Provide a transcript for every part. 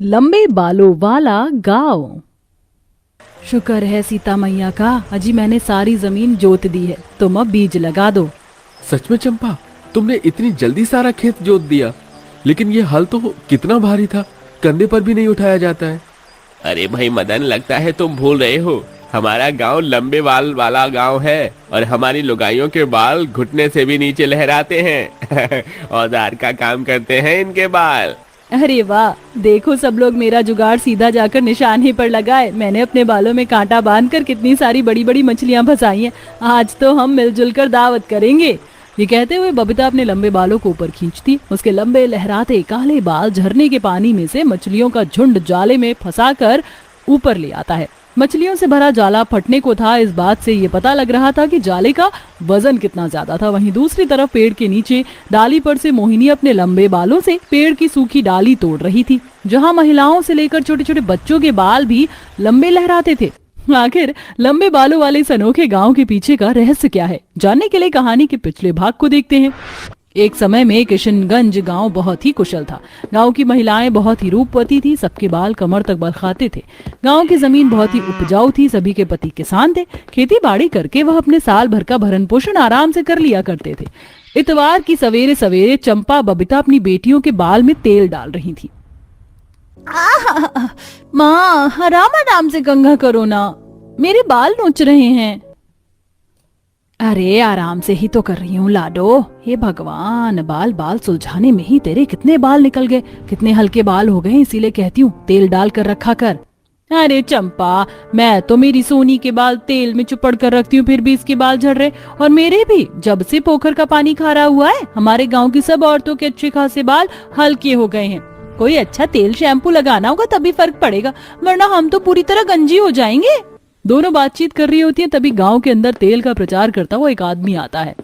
लंबे बालों वाला गांव। शुक्र है सीता मैया का, अजी मैंने सारी जमीन जोत दी है, तुम अब बीज लगा दो। सच में चंपा, तुमने इतनी जल्दी सारा खेत जोत दिया? लेकिन ये हल तो कितना भारी था, कंधे पर भी नहीं उठाया जाता है। अरे भाई मदन, लगता है तुम भूल रहे हो, हमारा गांव लंबे बाल वाला गांव है और हमारी लुगाइयों के बाल घुटने से भी नीचे लहराते हैं। औजार का काम करते हैं इनके बाल। अरे वाह, देखो सब लोग मेरा जुगाड़ सीधा जाकर निशाने पर लगाए। मैंने अपने बालों में कांटा बांधकर कितनी सारी बड़ी बड़ी मछलियां फंसाई हैं। आज तो हम मिलजुल कर दावत करेंगे। ये कहते हुए बबीता अपने लंबे बालों को ऊपर खींचती। उसके लंबे लहराते काले बाल झरने के पानी में से मछलियों का झुंड जाले में फंसाकर ऊपर ले आता है। मछलियों से भरा जाला फटने को था, इस बात से ये पता लग रहा था कि जाले का वजन कितना ज्यादा था। वहीं दूसरी तरफ पेड़ के नीचे डाली पर से मोहिनी अपने लंबे बालों से पेड़ की सूखी डाली तोड़ रही थी, जहां महिलाओं से लेकर छोटे छोटे बच्चों के बाल भी लंबे लहराते थे। आखिर लंबे बालों वाले इस अनोखे गांव के पीछे का रहस्य क्या है, जानने के लिए कहानी के पिछले भाग को देखते हैं। एक समय में किशनगंज गांव बहुत ही कुशल था। गांव की महिलाएं बहुत ही रूपवती थी, सबके बाल कमर तक बरखाते थे। गांव की जमीन बहुत ही उपजाऊ थी, सभी के पति किसान थे। खेती बाड़ी करके वह अपने साल भर का भरण पोषण आराम से कर लिया करते थे। इतवार की सवेरे सवेरे चंपा बबीता अपनी बेटियों के बाल में तेल डाल रही थी। माँ, आराम आराम से कंघा करो ना, मेरे बाल नोच रहे हैं। अरे आराम से ही तो कर रही हूँ लाडो। हे भगवान, बाल बाल सुलझाने में ही तेरे कितने बाल निकल गए, कितने हल्के बाल हो गए, इसीलिए कहती हूँ तेल डाल कर रखा कर। अरे चंपा, मैं तो मेरी सोनी के बाल तेल में चुपड़ कर रखती हूँ, फिर भी इसके बाल झड़ रहे। और मेरे भी, जब से पोखर का पानी खारा हुआ है हमारे गाँव की सब औरतों के अच्छे खासे बाल हल्के हो गए हैं। कोई अच्छा तेल शैम्पू लगाना होगा तभी फर्क पड़ेगा, वरना हम तो पूरी तरह गंजी हो जाएंगे। दोनों बातचीत कर रही होती हैं, तभी गांव के अंदर तेल का प्रचार करता हुआ एक आदमी आता है।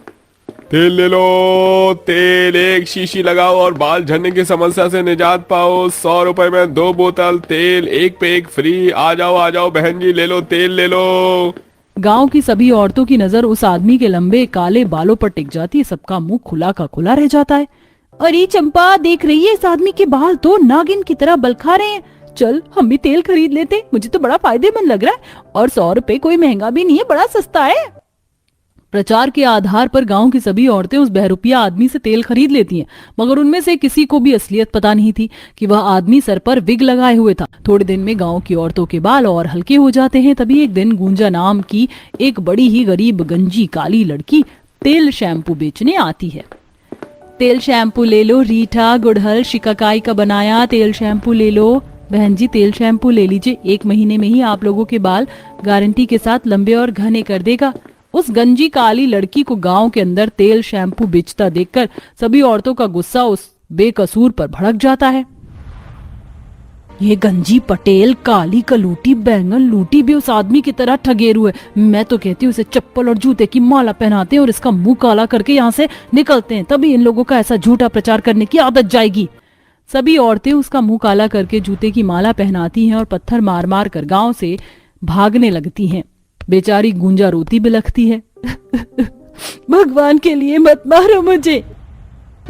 तेल ले लो, तेल एक शीशी लगाओ और बाल झड़ने की समस्या से निजात पाओ। 100 रुपए में 2 बोतल तेल, एक पे एक फ्री। आ जाओ बहन जी, ले लो तेल ले लो। गांव की सभी औरतों की नजर उस आदमी के लंबे काले बालों पर टिक जाती है। सबका मुंह खुला का खुला रह जाता है। अरे चंपा, देख रही है, इस आदमी के बाल तो नागिन की तरह बलखा रहे हैं। चल हम भी तेल खरीद लेते, मुझे तो बड़ा फायदेमंद लग रहा है। और 100 रुपए कोई महंगा भी नहीं है, बड़ा सस्ता है। प्रचार के आधार पर गांव की सभी औरतें उस बहरूपिया आदमी से तेल खरीद लेती हैं, मगर उनमें से किसी को भी असलियत पता नहीं थी कि वह आदमी सर पर विग लगाए हुए था। थोड़े दिन में गांव की औरतों के बाल और हल्के हो जाते हैं। तभी एक दिन गुंजा नाम की एक बड़ी ही गरीब गंजी काली लड़की तेल शैम्पू बेचने आती है। तेल शैम्पू ले लो रीठा, गुड़हल, शिकाकाई का बनाया तेल शैम्पू ले लो। बहन जी, तेल शैम्पू ले लीजिए, 1 महीने में ही आप लोगों के बाल गारंटी के साथ लंबे और घने कर देगा। उस गंजी काली लड़की को गांव के अंदर तेल शैम्पू बेचता देखकर सभी औरतों का गुस्सा उस बेकसूर पर भड़क जाता है। ये गंजी पटेल काली कलूटी बैंगन लूटी भी उस आदमी की तरह ठगेरू है। मैं तो कहती हूँ इसे चप्पल और जूते की माला पहनाते हैं और इसका मुंह काला करके यहाँ से निकलते हैं, तभी इन लोगों का ऐसा झूठा प्रचार करने की आदत जाएगी। सभी औरतें उसका मुंह काला करके जूते की माला पहनाती हैं और पत्थर मार मार कर गांव से भागने लगती हैं। बेचारी गुंजा रोती बिलखती है। भगवान के लिए मत मारो मुझे,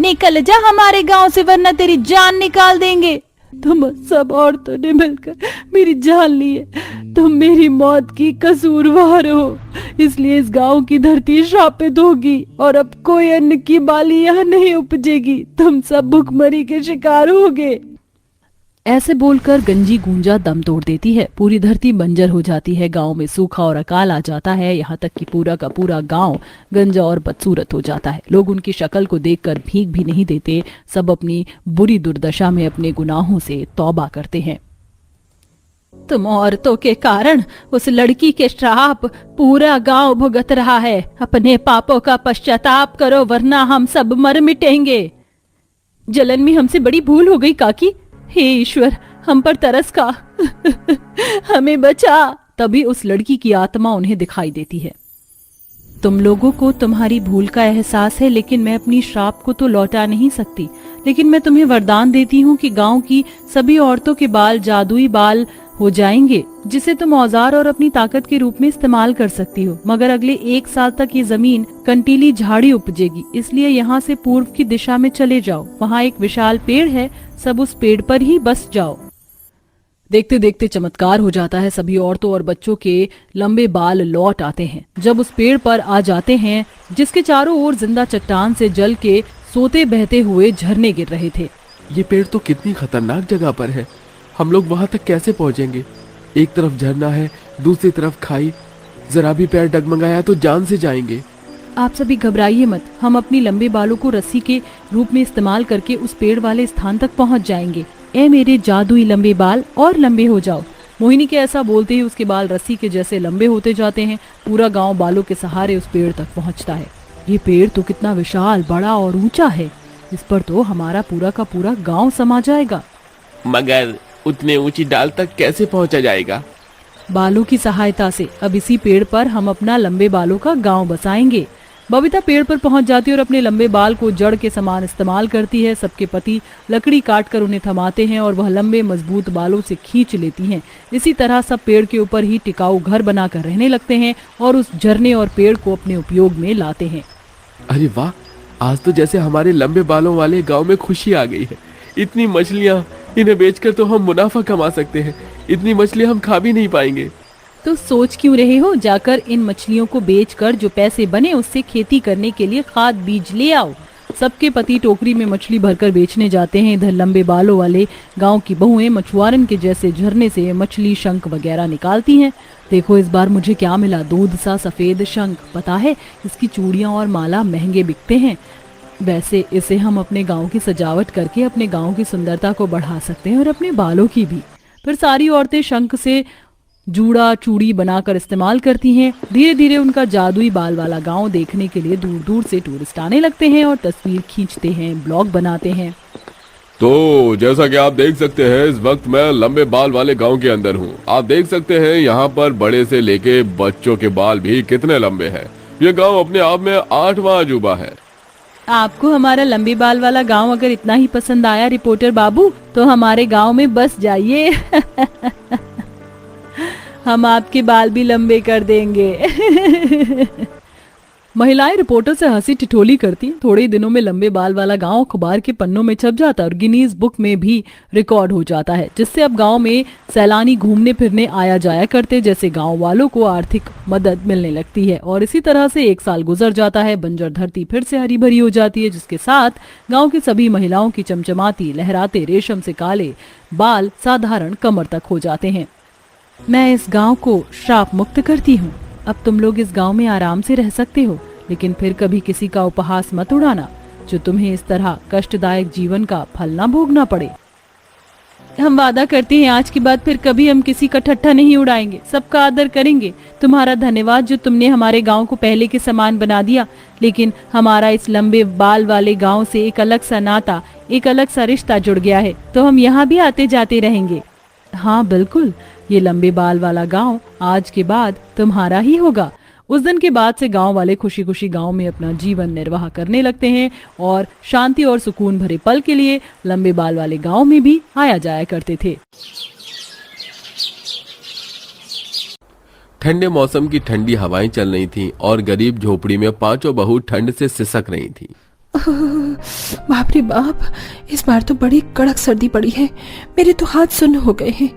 निकल जा हमारे गांव से वरना तेरी जान निकाल देंगे। तुम सब औरतों ने मिलकर मेरी जान ली है, तुम मेरी मौत की कसूरवार हो, इसलिए इस गांव की धरती श्रापित होगी और अब कोई अन्न की बाली यहाँ नहीं उपजेगी। तुम सब भूखमरी के शिकार होगे। ऐसे बोलकर गंजी गूंजा दम तोड़ देती है। पूरी धरती बंजर हो जाती है, गांव में सूखा और अकाल आ जाता है। यहाँ तक कि पूरा का पूरा गांव गंजा और बदसूरत हो जाता है। लोग उनकी शक्ल को देखकर भीख भी नहीं देते, सब अपनी बुरी दुर्दशा में अपने गुनाहों से तौबा करते हैं। तुम औरतों के कारण उस लड़की के श्राप पूरा गांव भुगत रहा है। अपने पापों का पश्चाताप करो वरना हम सब मर मिटेंगे। जलन में हमसे बड़ी भूल हो गई काकी, हे ईश्वर हम पर तरस खा। हमें बचा। तभी उस लड़की की आत्मा उन्हें दिखाई देती है। तुम लोगों को तुम्हारी भूल का एहसास है, लेकिन मैं अपनी श्राप को तो लौटा नहीं सकती। लेकिन मैं तुम्हें वरदान देती हूँ कि गांव की सभी औरतों के बाल जादुई बाल हो जाएंगे, जिसे तुम औजार और अपनी ताकत के रूप में इस्तेमाल कर सकती हो। मगर अगले 1 साल तक ये जमीन कंटीली झाड़ी उपजेगी, इसलिए यहाँ से पूर्व की दिशा में चले जाओ। वहाँ एक विशाल पेड़ है, सब उस पेड़ पर ही बस जाओ। देखते देखते चमत्कार हो जाता है। सभी औरतों और बच्चों के लंबे बाल लौट आते हैं जब उस पेड़ पर आ जाते हैं जिसके चारों ओर जिंदा चट्टान से जल के सोते बहते हुए झरने गिर रहे थे। ये पेड़ तो कितनी खतरनाक जगह पर है, हम लोग वहां तक कैसे पहुंचेंगे? एक तरफ झरना है, दूसरी तरफ खाई, जरा भी पैर डगमगाया तो जान से जाएंगे। आप सभी घबराइए मत, हम अपनी लंबे बालों को रस्सी के रूप में इस्तेमाल करके उस पेड़ वाले स्थान तक पहुंच जाएंगे। ए मेरे जादुई लंबे बाल, और लंबे हो जाओ। मोहिनी के ऐसा बोलते ही उसके बाल रस्सी के जैसे लंबे होते जाते हैं। पूरा गांव बालों के सहारे उस पेड़ तक पहुंचता है। ये पेड़ तो कितना विशाल, बड़ा और ऊंचा है, इस पर तो हमारा पूरा का पूरा गांव समा जाएगा। मगर उतने ऊंची डाल तक कैसे पहुंचा जाएगा? बालों की सहायता से। अब इसी पेड़ पर हम अपना लंबे बालों का गांव बसाएंगे। बबीता पेड़ पर पहुंच जाती है और अपने लंबे बाल को जड़ के समान इस्तेमाल करती है। सबके पति लकड़ी काटकर उन्हें थमाते हैं और वह लंबे मजबूत बालों से खींच लेती हैं। इसी तरह सब पेड़ के ऊपर ही टिकाऊ घर बनाकर रहने लगते हैं और उस झरने और पेड़ को अपने उपयोग में लाते हैं। अरे वाह, आज तो जैसे हमारे लंबे बालों वाले गांव में खुशी आ गई है। इतनी मछलियां, इन्हें बेचकर तो हम मुनाफा कमा सकते हैं। इतनी मछलियां हम खा भी नहीं पाएंगे। तो सोच क्यों रहे हो? जाकर इन मछलियों को बेचकर जो पैसे बने उससे खेती करने के लिए खाद बीज ले आओ। सबके पति टोकरी में मछली भरकर बेचने जाते हैं। इधर लंबे बालों वाले गांव की बहुएं मछुआरन के जैसे झरने से मछली, शंख वगैरह निकालती हैं। देखो इस बार मुझे क्या मिला, दूध सा सफेद शंख। पता है इसकी चूड़ियां और माला महंगे बिकते हैं। वैसे इसे हम अपने गांव की सजावट करके अपने गांव की सुंदरता को बढ़ा सकते हैं और अपने बालों की भी। फिर सारी औरतें शंख से जूड़ा चूड़ी बनाकर इस्तेमाल करती हैं। धीरे धीरे उनका जादुई बाल वाला गांव देखने के लिए दूर दूर से टूरिस्ट आने लगते हैं और तस्वीर खींचते हैं, ब्लॉग बनाते हैं। तो जैसा कि आप देख सकते हैं, इस वक्त मैं लंबे बाल वाले गांव के अंदर हूं। आप देख सकते हैं यहाँ पर बड़े से लेके बच्चों के बाल भी कितने लंबे हैं। ये गांव अपने आप में 8वां अजूबा है। आपको हमारा लंबे बाल वाला गांव अगर इतना ही पसंद आया रिपोर्टर बाबू, तो हमारे गांव में बस जाइए। हम आपके बाल भी लंबे कर देंगे। महिलाएं रिपोर्टर से हंसी ठिठोली करती। थोड़े ही दिनों में लंबे बाल वाला गांव अखबार के पन्नों में छप जाता है और गिनीज बुक में भी रिकॉर्ड हो जाता है, जिससे अब गांव में सैलानी घूमने फिरने आया जाया करते, जैसे गांव वालों को आर्थिक मदद मिलने लगती है। और इसी तरह से 1 साल गुजर जाता है। बंजर धरती फिर से हरी भरी हो जाती है, जिसके साथ गाँव की सभी महिलाओं की चमचमाती लहराते रेशम से काले बाल साधारण कमर तक हो जाते हैं। मैं इस गांव को श्राप मुक्त करती हूँ। अब तुम लोग इस गांव में आराम से रह सकते हो, लेकिन फिर कभी किसी का उपहास मत उड़ाना, जो तुम्हें इस तरह कष्टदायक जीवन का फल ना भोगना पड़े। हम वादा करते हैं आज के बाद फिर कभी हम किसी का ठट्ठा नहीं उड़ाएंगे, सबका आदर करेंगे। तुम्हारा धन्यवाद जो तुमने हमारे गांव को पहले के समान बना दिया, लेकिन हमारा इस लंबे बाल वाले गांव से एक अलग सा नाता, एक अलग सा रिश्ता जुड़ गया है, तो हम यहाँ भी आते जाते रहेंगे। हाँ बिल्कुल, ये लंबे बाल वाला गांव आज के बाद तुम्हारा ही होगा। उस दिन के बाद से गांव वाले खुशी खुशी गांव में अपना जीवन निर्वाह करने लगते हैं और शांति और सुकून भरे पल के लिए लंबे बाल वाले गांव में भी आया जाया करते थे। ठंडे मौसम की ठंडी हवाएं चल रही थीं और गरीब झोपड़ी में 5 बहू ठंड से सिसक रही थीं। बाप रे बाप, इस बार तो बड़ी कड़क सर्दी पड़ी है। मेरे तो हाथ सुन्न हो गए हैं।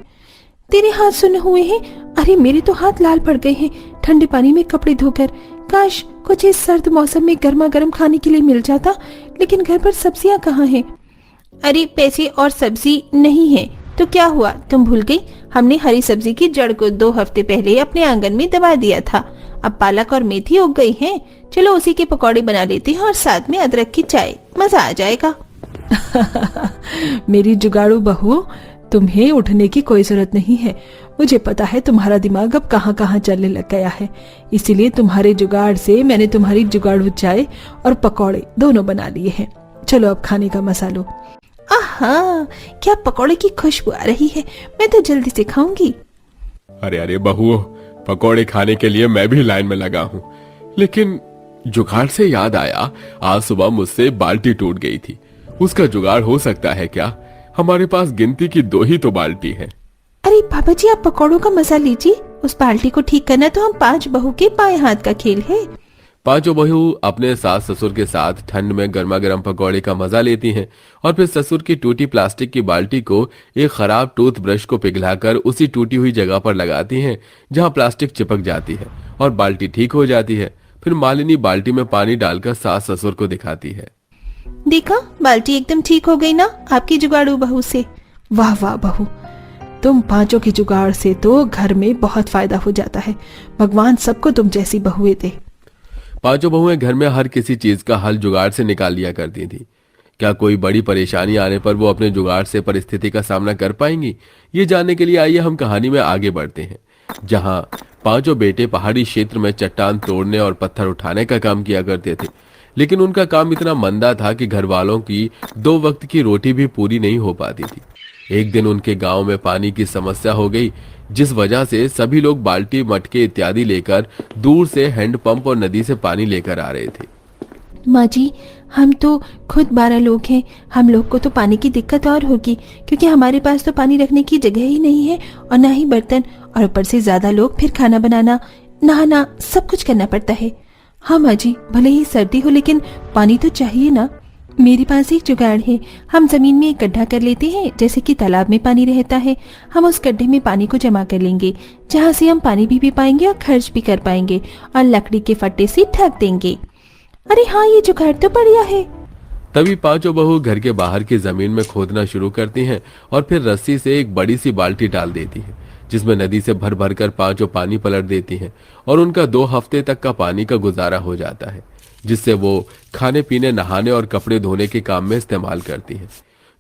तेरे हाथ सुन्न हुए हैं? अरे मेरे तो हाथ लाल पड़ गए हैं ठंडे पानी में कपड़े धोकर। काश कुछ इस सर्द मौसम में गर्मा गर्म खाने के लिए मिल जाता, लेकिन घर पर सब्जियां कहाँ हैं? अरे पैसे और सब्जी नहीं है तो क्या हुआ, तुम भूल गई? हमने हरी सब्जी की जड़ को 2 हफ्ते पहले अपने आंगन में दबा दिया था। अब पालक और मेथी उग गई हैं। चलो उसी के पकौड़े बना लेते हैं और साथ में अदरक की चाय, मजा आ जाएगा। मेरी जुगाड़ू बहू, तुम्हें उठने की कोई जरूरत नहीं है। मुझे पता है तुम्हारा दिमाग अब कहाँ कहाँ चलने लग गया है, इसीलिए तुम्हारे जुगाड़ से मैंने तुम्हारी जुगाड़ू चाय और पकौड़े दोनों बना लिए हैं। चलो अब खाने का मसा लो। आहा, क्या पकौड़े की खुशबू आ रही है, मैं तो जल्दी से खाऊंगी। अरे अरे बहुओं, पकौड़े खाने के लिए मैं भी लाइन में लगा हूँ। लेकिन जुगाड़ से याद आया, आज सुबह मुझसे बाल्टी टूट गई थी। उसका जुगाड़ हो सकता है क्या? हमारे पास गिनती की 2 ही तो बाल्टी है। अरे पापा जी, आप पकौड़ों का मजा लीजिए। उस बाल्टी को ठीक करना तो हम 5 बहू के बाएं हाथ का खेल है। पांचों बहू अपने सास ससुर के साथ ठंड में गर्मा गर्म पकौड़े का मजा लेती हैं और फिर ससुर की टूटी प्लास्टिक की बाल्टी को एक खराब टूथब्रश को पिघलाकर उसी टूटी हुई जगह पर लगाती हैं जहां प्लास्टिक चिपक जाती है और बाल्टी ठीक हो जाती है। फिर मालिनी बाल्टी में पानी डालकर सास ससुर को दिखाती है। देखा, बाल्टी एकदम ठीक हो गई ना आपकी जुगाड़ू बहू से। वाह वाह बहू, तुम पांचों की जुगाड़ से तो घर में बहुत फायदा हो जाता है। भगवान सबको तुम जैसी बहुएं दे। पांचों बहुएं घर में हर किसी चीज का हल जुगाड़ से निकाल लिया करती थी। क्या कोई बड़ी परेशानी आने पर वो अपने जुगाड़ से परिस्थिति का सामना कर पाएंगी, ये जानने के लिए आइए हम कहानी में आगे बढ़ते हैं। जहां पांचों बेटे पहाड़ी क्षेत्र में चट्टान तोड़ने और पत्थर उठाने का काम किया करते थे, लेकिन उनका काम इतना मंदा था कि घर वालों की 2 वक्त की रोटी भी पूरी नहीं हो पाती थी। एक दिन उनके गांव में पानी की समस्या हो गई, जिस वजह से सभी लोग बाल्टी, मटके इत्यादि लेकर दूर से हैंडपंप और नदी से पानी लेकर आ रहे थे। माँ जी, हम तो खुद 12 लोग हैं। हम लोग को तो पानी की दिक्कत और होगी, क्योंकि हमारे पास तो पानी रखने की जगह ही नहीं है और ना ही बर्तन, और ऊपर से ज्यादा लोग, फिर खाना बनाना, नहाना, सब कुछ करना पड़ता है। हाँ माँ जी, भले ही सर्दी हो लेकिन पानी तो चाहिए ना। मेरे पास एक जुगाड़ है। हम जमीन में एक गड्ढा कर लेते हैं, जैसे कि तालाब में पानी रहता है। हम उस गड्ढे में पानी को जमा कर लेंगे, जहाँ से हम पानी भी पी पाएंगे और खर्च भी कर पाएंगे, और लकड़ी के फट्टे से ढक देंगे। अरे हाँ, ये जुगाड़ तो बढ़िया है। तभी पांचों बहू घर के बाहर की जमीन में खोदना शुरू करती हैं और फिर रस्सी से एक बड़ी सी बाल्टी डाल देती हैं, जिसमें नदी से भर भर कर पांचों पानी पलट देती हैं और उनका 2 हफ्ते तक का पानी का गुजारा हो जाता है, जिससे वो खाने पीने, नहाने और कपड़े धोने के काम में इस्तेमाल करती हैं।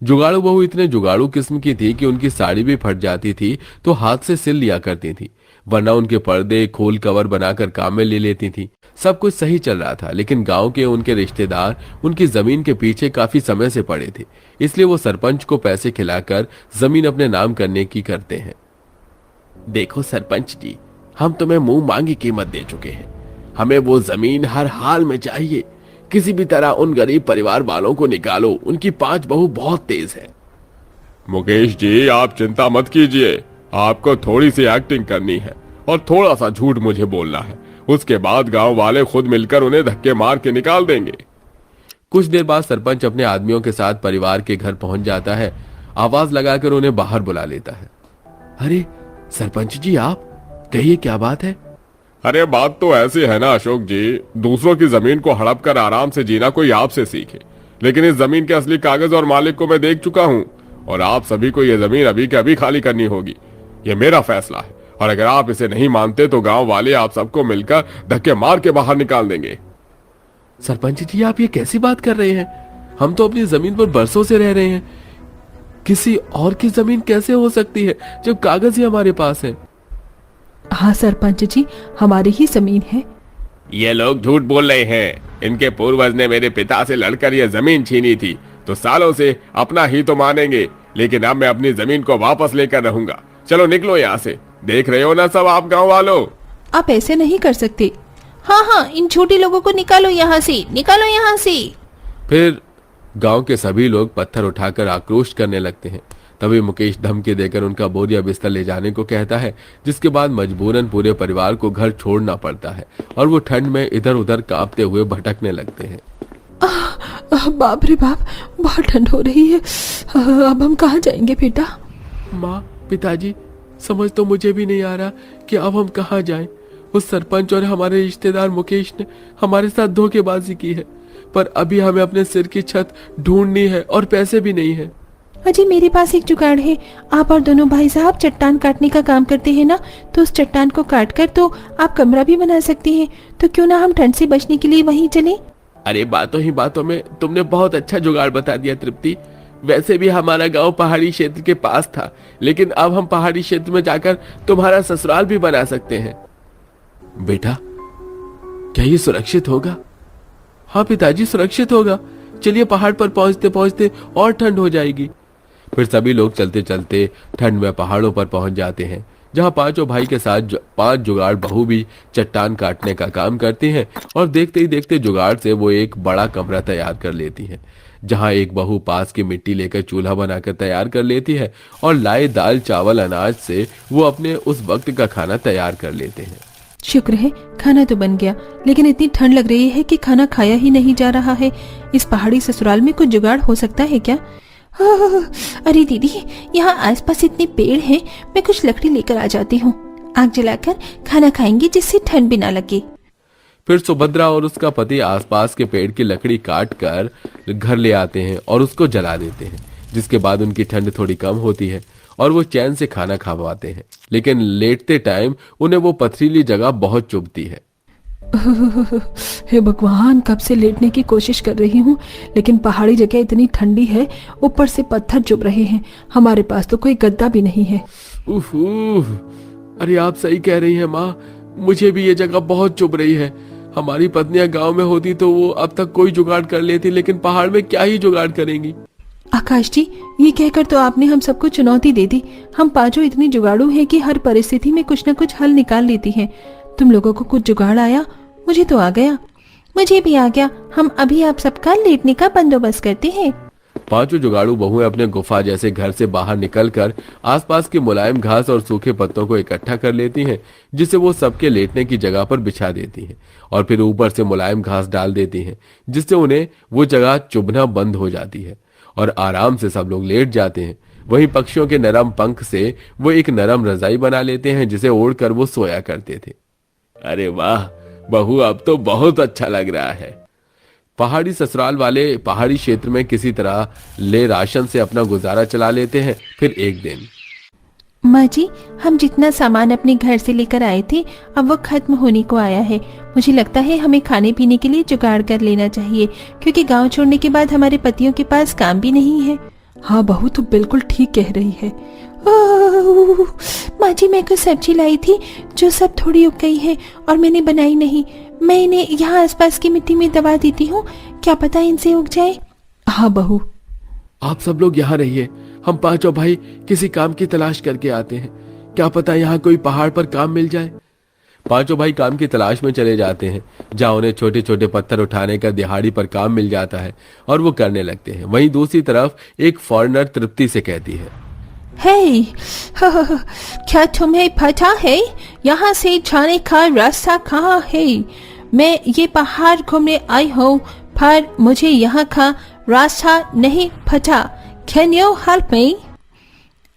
जुगाड़ू बहू इतने जुगाड़ू किस्म की थी कि उनकी साड़ी भी फट जाती थी तो हाथ से सिल लिया करती थी, वरना उनके पर्दे खोल कवर बनाकर काम में ले लेती थी। सब कुछ सही चल रहा था, लेकिन गांव के उनके रिश्तेदार उनकी जमीन के पीछे काफी समय से पड़े थे, इसलिए वो सरपंच को पैसे खिलाकर जमीन अपने नाम करने की करते हैं। देखो सरपंच जी, हम तुम्हें मुंह मांगी कीमत दे चुके हैं। हमें वो जमीन हर हाल में चाहिए। किसी भी तरह उन गरीब परिवार वालों को निकालो, उनकी 5 बहू बहुत तेज है। मुकेश जी, आप चिंता मत कीजिए। आपको थोड़ी सी एक्टिंग करनी है और थोड़ा सा झूठ मुझे बोलना है। उसके बाद गांव वाले खुद मिलकर उन्हें धक्के मार के निकाल देंगे। कुछ देर बाद सरपंच अपने आदमियों के साथ परिवार के घर पहुंच जाता है। आवाज लगाकर उन्हें बाहर बुला लेता है। अरे सरपंच जी, आप कहिए, क्या बात है? अरे बात तो ऐसी है ना अशोक जी, दूसरों की जमीन को हड़प कर आराम से जीना कोई आपसे सीखे, लेकिन इस जमीन के असली कागज और मालिक को मैं देख चुका हूँ और आप सभी को यह जमीन अभी के अभी खाली करनी होगी। ये मेरा फैसला है और अगर आप इसे नहीं मानते तो गांव वाले आप सबको मिलकर धक्के मार के बाहर निकाल देंगे। सरपंच जी, आप ये कैसी बात कर रहे हैं? हम तो अपनी जमीन पर बरसों से रह रहे हैं। किसी और की जमीन कैसे हो सकती है जब कागज ही हमारे पास है? हाँ सरपंच जी, हमारी ही जमीन है। ये लोग झूठ बोल रहे हैं। इनके पूर्वज ने मेरे पिता से लड़कर ये जमीन छीनी थी, तो सालों से अपना ही तो मानेंगे, लेकिन अब मैं अपनी जमीन को वापस लेकर रहूंगा। चलो निकलो यहाँ से। देख रहे हो ना सब आप गांव वालों। आप ऐसे नहीं कर सकते। हाँ हाँ, इन छोटे लोगों को निकालो यहाँ से, निकालो यहाँ से। फिर गांव के सभी लोग पत्थर उठाकर आक्रोश करने लगते हैं। तभी मुकेश धमकी देकर उनका बोरिया बिस्तर ले जाने को कहता है, जिसके बाद मजबूरन पूरे परिवार को घर छोड़ना पड़ता है और वो ठंड में इधर उधर कांपते हुए भटकने लगते हैं। बाप रे बाप, बहुत ठंड हो रही है। अब हम कहाँ जाएंगे बेटा? माँ, पिताजी, समझ तो मुझे भी नहीं आ रहा कि अब हम कहाँ जाएं। उस सरपंच और हमारे रिश्तेदार मुकेश ने हमारे साथ धोखेबाजी की है, पर अभी हमें अपने सिर की छत ढूंढनी है और पैसे भी नहीं है। अजी, मेरे पास एक जुगाड़ है। आप और दोनों भाई साहब चट्टान काटने का काम करते हैं ना, तो उस चट्टान को काट कर तो आप कमरा भी बना सकते हैं। तो क्यों ना हम ठंड से बचने के लिए वहीं चलें? अरे बातों ही बातों में तुमने बहुत अच्छा जुगाड़ बता दिया तृप्ति। वैसे भी हमारा गांव पहाड़ी क्षेत्र के पास था, लेकिन अब हम पहाड़ी क्षेत्र में जाकर तुम्हारा ससुराल भी बना सकते हैं। बेटा, क्या ये सुरक्षित होगा? हाँ पिताजी, सुरक्षित होगा। चलिए, पहाड़ पर पहुंचते पहुंचते और ठंड हो जाएगी। फिर सभी लोग चलते चलते ठंड में पहाड़ों पर पहुंच जाते हैं, जहां पांचों भाई के साथ 5 जुगाड़ बहू भी चट्टान काटने का काम करती हैं और देखते ही देखते जुगाड़ से वो एक बड़ा कमरा तैयार कर लेती हैं, जहां एक बहू पास की मिट्टी लेकर चूल्हा बनाकर तैयार कर लेती है और लाए दाल चावल अनाज से वो अपने उस वक्त का खाना तैयार कर लेते हैं। शुक्र है खाना तो बन गया, लेकिन इतनी ठंड लग रही है कि खाना खाया ही नहीं जा रहा है। इस पहाड़ी ससुराल में कुछ जुगाड़ हो सकता है क्या? अरे दीदी, यहाँ आसपास इतने पेड़ हैं, मैं कुछ लकड़ी लेकर आ जाती हूँ। आग जलाकर खाना खाएंगे जिससे ठंड भी ना लगे। फिर सुभद्रा और उसका पति आसपास के पेड़ की लकड़ी काट कर घर ले आते हैं और उसको जला देते हैं, जिसके बाद उनकी ठंड थोड़ी कम होती है और वो चैन से खाना खा पाते हैं। लेकिन लेटते टाइम उन्हें वो पथरीली जगह बहुत चुभती है। हे भगवान, कब से लेटने की कोशिश कर रही हूँ, लेकिन पहाड़ी जगह इतनी ठंडी है, ऊपर से पत्थर चुभ रहे हैं। हमारे पास तो कोई गद्दा भी नहीं है। उफ, अरे आप सही कह रही हैं माँ, मुझे भी ये जगह बहुत चुभ रही है। हमारी पत्नियां गांव में होती तो वो अब तक कोई जुगाड़ कर लेती, लेकिन पहाड़ में क्या ही जुगाड़ करेंगी। आकाश जी, ये कहकर तो आपने हम सबको चुनौती दे दी। हम पांचों इतनी जुगाड़ू हैं कि हर परिस्थिति में कुछ न कुछ हल निकाल लेती हैं। तुम लोगों को कुछ जुगाड़ आया, मुझे तो आ गया। मुझे भी आ गया। हम अभी आप सबका लेटने का बंदोबस्त करते हैं। पांचों जुगाड़ू बहुएं अपने गुफा जैसे घर से बाहर निकलकर आसपास की मुलायम घास और सूखे पत्तों को इकट्ठा कर लेती हैं, जिसे वो सबके लेटने की जगह पर बिछा देती हैं और फिर ऊपर से मुलायम घास डाल देती हैं, जिससे उन्हें वो जगह चुभना बंद हो जाती है और आराम से सब लोग लेट जाते हैं। वहीं पक्षियों के नरम पंख से वो एक नरम रजाई बना लेते हैं, जिसे ओढ़कर वो सोया करते थे। अरे वाह बहू, अब तो बहुत अच्छा लग रहा है। पहाड़ी ससुराल वाले पहाड़ी क्षेत्र में किसी तरह ले राशन से अपना गुजारा चला लेते हैं। फिर एक दिन, माँ जी, हम जितना सामान अपने घर से लेकर आए थे अब वो खत्म होने को आया है। मुझे लगता है हमें खाने पीने के लिए जुगाड़ कर लेना चाहिए, क्योंकि गांव छोड़ने के बाद हमारे पतियों के पास काम भी नहीं है। हाँ बहू, तो बिल्कुल ठीक कह रही है। माँ जी, मैं कुछ सब्जी लाई थी जो सब थोड़ी उग गई है और मैंने बनाई नहीं। मैं इन्हें यहाँ आसपास की मिट्टी में दबा देती हूँ, क्या पता इनसे उग जाए। हाँ बहू, आप सब लोग यहाँ रहिए, हम पांचों भाई किसी काम की तलाश करके आते हैं। क्या पता यहाँ कोई पहाड़ पर काम मिल जाए। पांचों भाई काम की तलाश में चले जाते हैं, जहाँ उन्हें छोटे छोटे पत्थर उठाने का दिहाड़ी पर काम मिल जाता है और वो करने लगते हैं। वहीं दूसरी तरफ एक फॉरेनर तृप्ति से कहती है, हे, क्या तुम्हें पता है यहाँ से जाने का रास्ता कहाँ है? मैं ये पहाड़ घूमने आई हूँ, पर मुझे यहाँ का रास्ता नहीं पता। Can you help me?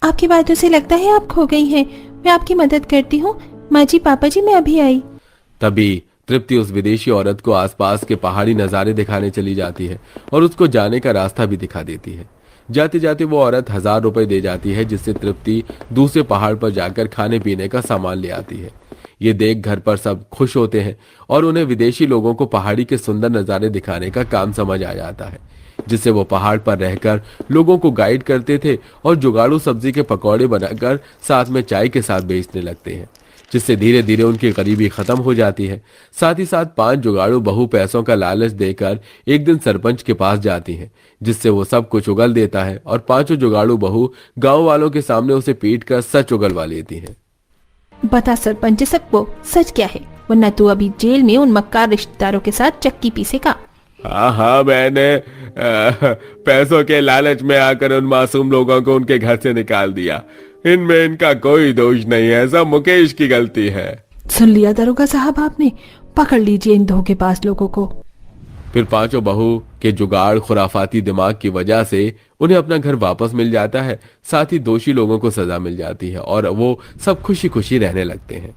आपकी बातों से लगता है आप खो गई हैं। मैं आपकी मदद करती हूँ। माँ जी, पापा जी, मैं अभी आई। तभी तृप्ति उस विदेशी औरत को आसपास के पहाड़ी नज़ारे दिखाने चली जाती है और उसको जाने का रास्ता भी दिखा देती है। जाते जाते वो औरत 1000 रुपए दे जाती है, जिससे तृप्ति दूसरे पहाड़ पर जाकर खाने पीने का सामान ले आती है। ये देख घर पर सब खुश होते हैं और उन्हें विदेशी लोगों को पहाड़ी के सुंदर नज़ारे दिखाने का काम समझ आ जाता है, जिससे वो पहाड़ पर रहकर लोगों को गाइड करते थे और जुगाड़ू सब्जी के पकौड़े बनाकर साथ में चाय के साथ बेचने लगते हैं, जिससे धीरे धीरे उनकी गरीबी खत्म हो जाती है। साथ ही साथ 5 जुगाड़ू बहू पैसों का लालच देकर एक दिन सरपंच के पास जाती हैं, जिससे वो सब कुछ उगल देता है और 5 जुगाड़ू बहू गांव वालों के सामने उसे पीट कर सच उगलवा लेती हैं। बता सरपंच सबको सच क्या है, वरना तू अभी जेल में उन मक्कार रिश्तेदारों के साथ चक्की पीसेगा। हाँ, मैंने पैसों के लालच में आकर उन मासूम लोगों को उनके घर से निकाल दिया। इनमें इनका कोई दोष नहीं है, सब मुकेश की गलती है। सुन लिया दरोगा साहब आपने, पकड़ लीजिए इन धोखेबाज लोगों को। फिर 5 बहू के जुगाड़ खुराफाती दिमाग की वजह से उन्हें अपना घर वापस मिल जाता है। साथ ही दोषी लोगों को सजा मिल जाती है और वो सब खुशी खुशी रहने लगते हैं।